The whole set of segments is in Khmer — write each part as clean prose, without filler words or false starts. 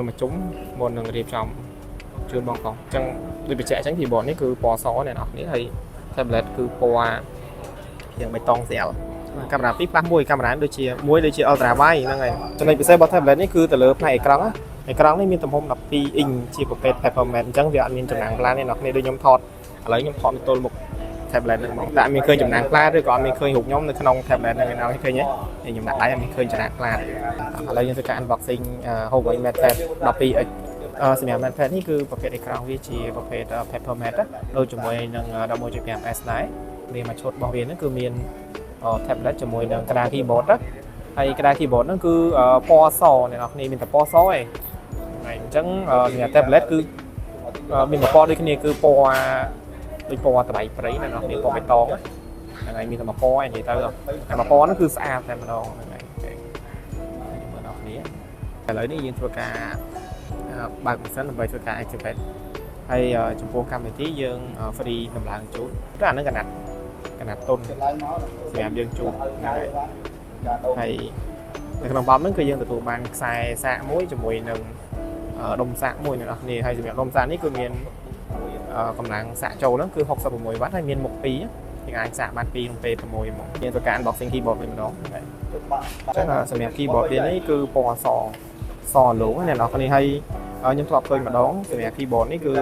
mà chúng một lần điệp trong chuyên bóng phòng chẳng đi bị trẻ tránh thì bọn ấy cứ bò xó này nó nghĩ thì tablet cứ bò hiện bê tông dẻo camera flip lắm môi camera đôi chia ultra wide năng này cho nên bị xe bot tablet này cứ từ lớp này cái này miền tầm hôm đọc pi in chia một cái performance chẳng việc miền chấm nắng plan này nó này đôi nhóm thọt lấy nhóm thọt tôi một tablet này tại mình khơi chấm nắng plan rồi còn mình khơi hụt nhóm nó không tablet này nào khơi nhé thì nhóm đặt đáy mình khơi chấm nắng plan lấy những cái unboxing hôm nay mệt đọc pi សម្រាប់ Pad នេះគឺប្រភេទអេក្រង់វាជាប្រភេទ Paper Matte ដូចជាមួយនឹង 11.5S ដែរវាមកឈុតរបស់វាហ្នឹងគឺមាន tablet ជាមួយនឹងក្តារ keyboard ហើយក្តារ keyboard ហ្នឹងគឺពណ៌សអ្នកនរគ្នាមានតែពណ៌សឯងហើយអញ្ចឹងសម្រាប់ tablet គឺមានពណ៌ដូចគ្នាគឺពណ៌ដូចពណ៌តបៃព្រៃអ្នកនរគ្នាពណ៌បៃតងហ្នឹងហើយមានតែមួយពណ៌ឯងនិយាយទៅតែមួយពណ៌ហ្នឹងគឺស្អាតតែម្ដងហ្នឹងហើយមើលអ្នកនរគ្នាឥឡូវនេះយើងធ្វើការបើកម៉ាស៊ីនដើម្បីធ្វើការ activate ហើយចំពោះកម្មវិធីយើង free ដំឡើងជូនតែអានឹងកណាត់តុនសម្រាប់យើងជូនហើយនៅក្នុងបំហ្នឹងគឺយើងទទួលបានខ្សែសាកមួយជាមួយនឹងដុំសាកមួយអ្នកនរគ្នាហើយសម្រាប់ដុំសាកនេះគឺមានកម្លាំងសាកចូលហ្នឹងគឺ66 វ៉ាត់ហើយមានមុខ2យើងអាចសាកបាន2ក្នុងពេល6ហ្មងយើងធ្វើការ unboxing keyboard វិញម្ដងហើយអញ្ចឹងសម្រាប់ keyboard វានេះគឺពណ៌សឡូអ្នកនរគ្នាហើយខ្ញុំធ្លាប់ឃើញម្ដងសម្រាប់ keyboard នេះគឺ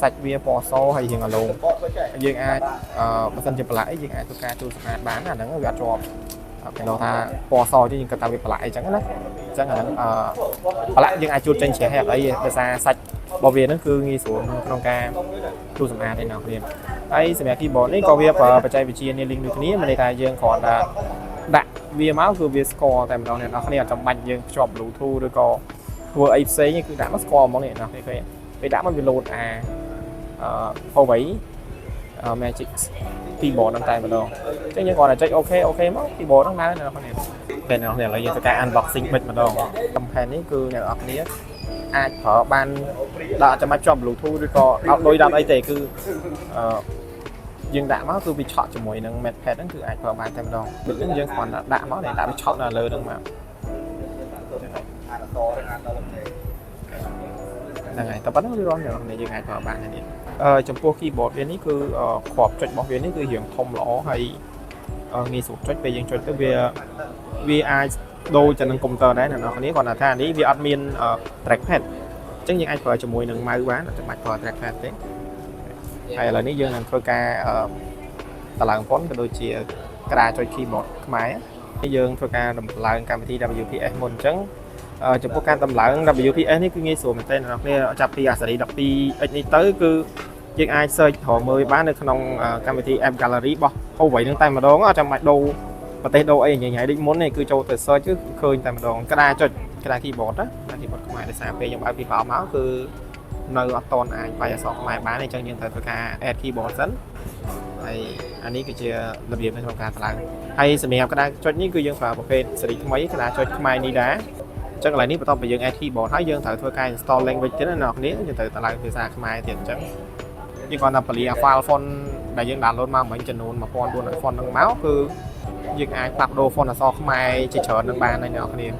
សាច់វាពណ៌សហើយយើងអាឡូយើងអាចបើសិនជាប្រឡាក់អីយើងអាចធ្វើការជួសសម្អាតបានអាហ្នឹងវាអត់ជាប់គេnóiថាពណ៌សជាយើងគិតថាវាប្រឡាក់អីចឹងណាអញ្ចឹងអាហ្នឹងប្រឡាក់យើងអាចជួសចេញជ្រះអីដោយសារសាច់របស់វាហ្នឹងគឺងាយស្រួលក្នុងការជួសសម្អាតឯណោះគ្នាហើយសម្រាប់ keyboard នេះក៏វាប្រើបច្ចេកវិទ្យា Nealing ដូចគ្នាមានន័យថាយើងគ្រាន់តែដាក់វាមកគឺវាស្គាល់តែម្ដងអ្នកនរគ្នាអត់ចាំបាច់យើងភ្ជាប់ Bluetooth ឬក៏ធ្វើអីផ្សេងគឺដាក់មកស្គាល់ហ្មងនេះអ្នកនរគ្នាឃើញពេលដាក់មកវាលោតHuawei Magic keyboard ហ្នឹងតែម្ដងអញ្ចឹងយើងគ្រាន់តែចុច OK មក keyboard ហ្នឹងដល់អ្នកនរគ្នាពេលអ្នកនរគ្នាឥឡូវយើងធ្វើការ unboxing បិទម្ដងកំផែននេះគឺអ្នកនរគ្នាអាចប្រើបានដាក់ចាំបាច់ជាប់ Bluetooth ឬក៏អត់ដូចដាក់អីទេគឺយើងដាក់មកគឺវាឆក់ជាមួយនឹង MatePad ហ្នឹងគឺអាចប្រើបានតែម្ដងដូចនេះយើងគ្រាន់តែដាក់មកដាក់វាឆក់នៅលើហ្នឹងមកហ្នឹងហើយតែប៉ុណ្ណឹងវារងអ្នកយើងអាចប្រើបានហើយនេះចំពោះ keyboard វានេះគឺគ្រាប់ចុចរបស់វានេះគឺរៀងធំល្អហើយងាយស្រួលចុចពេលយើងចុចទៅវាអាចដូចទៅនឹងកុំព្យូទ័រដែរអ្នកនរគ្នាគាត់ថានេះវាអត់មាន trackpad អញ្ចឹងយើងអាចប្រើជាមួយនឹង mouse បានអត់ចាំបាច់ប្រើ trackpad ទេហើយឥឡូវនេះយើងនឹងធ្វើការតម្លើងប៉ុនក៏ដូចជាក្តារចុច keyboard ខ្មែរយើងធ្វើការតម្លើងកម្មវិធី WPS មុនអញ្ចឹងចំពោះការតម្លើង WPS នេះគឺងាយស្រួលមែនទែនអ្នកនរគ្នាចាប់ពីអាសេរី 12x នេះទៅគឺយើងអាច search រកមើលបាននៅក្នុងកម្មវិធី App Gallery របស់ Huawei ហ្នឹងតែម្ដងអត់ចាំបាច់ដូរប្រទេសដូរអីញ៉ៃដូចមុននេះគឺចូលទៅ search គឺឃើញតែម្ដងក្តារចុចក្តារ keyboard ណា keyboard ខ្មែរដោយសារពេលខ្ញុំបើកពីប្រអប់មកគឺនៅអត់តន់អាចបាយអក្សរខ្មែរបានអញ្ចឹងយើងត្រូវធ្វើការ add keyboard សិនហើយអានេះគឺជារបៀបនៅក្នុងការតម្លើងហើយសម្រាប់ក្តារចុចនេះគឺយើងប្រើប្រភេទស៊េរីថ្មីក្តារចុចខ្មែរនេះដែរអញ្ចឹងកន្លែងនេះបន្ទាប់ពីយើង add keyboard ហើយយើងត្រូវធ្វើការ install language ទៀតណាអ្នកនរយើងត្រូវតម្លើងភាសាខ្មែរទៀតអញ្ចឹងយើងគ្រាន់តែពលា file font ដែលយើង download មកមិញចំនួន 1400 font ហ្នឹងមកគឺយើងអាចផ្លាស់ប្ដូរ font អក្សរខ្មែរជាច្រើននឹងបានហើយអ្នកនរនេះ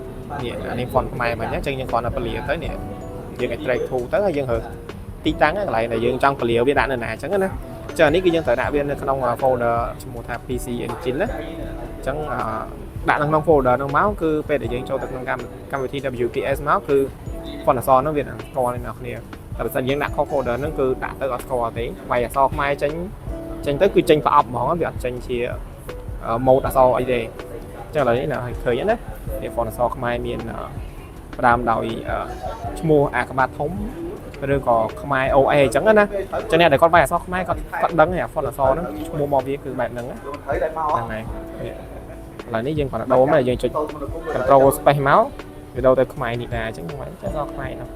អានេះ font ខ្មែរមិញអញ្ចឹងយើងគ្រាន់តែពលាទៅនេះយើង extract to ទៅហើយយើងរើសទីតាំងកន្លែងដែលយើងចង់ពលាវាដាក់នៅណាអញ្ចឹងណាចឹងនេះគឺយើងត្រូវដាក់វានៅក្នុង folder ឈ្មោះថា PC Engine ណាអញ្ចឹងដាក់នៅក្នុង folder ហ្នឹងមកគឺពេលដែលយើងចូលទៅក្នុងកម្មវិធី WPS មកគឺ font អក្សរហ្នឹងវាស្គាល់អ្នកនរគ្នាតែបើសិនយើងដាក់ខុស folder ហ្នឹងគឺដាក់ទៅអត់ស្គាល់ទេបាយអក្សរខ្មែរចេញទៅគឺចេញប្រអប់ហ្មងវាអត់ចេញជា mode អក្សរអីទេចឹងឥឡូវនេះឃើញណាវា font អក្សរខ្មែរមានផ្ដើមដោយឈ្មោះអាក្បាតធំឬក៏ខ្មែរ OA អញ្ចឹងណាចឹងអ្នកដែលគាត់បាយអក្សរខ្មែរគាត់ដឹងអា font អក្សរហ្នឹងឈ្មោះមកវាគឺបែបហ្នឹងហ្នឹងហើយឥឡូវនេះយើងគ្រាន់តែដូរមកយើងចុច control space មកវាដូរទៅខ្មែរនេះដែរអញ្ចឹងខ្ញុំអក្សរខ្មែរហ្នឹង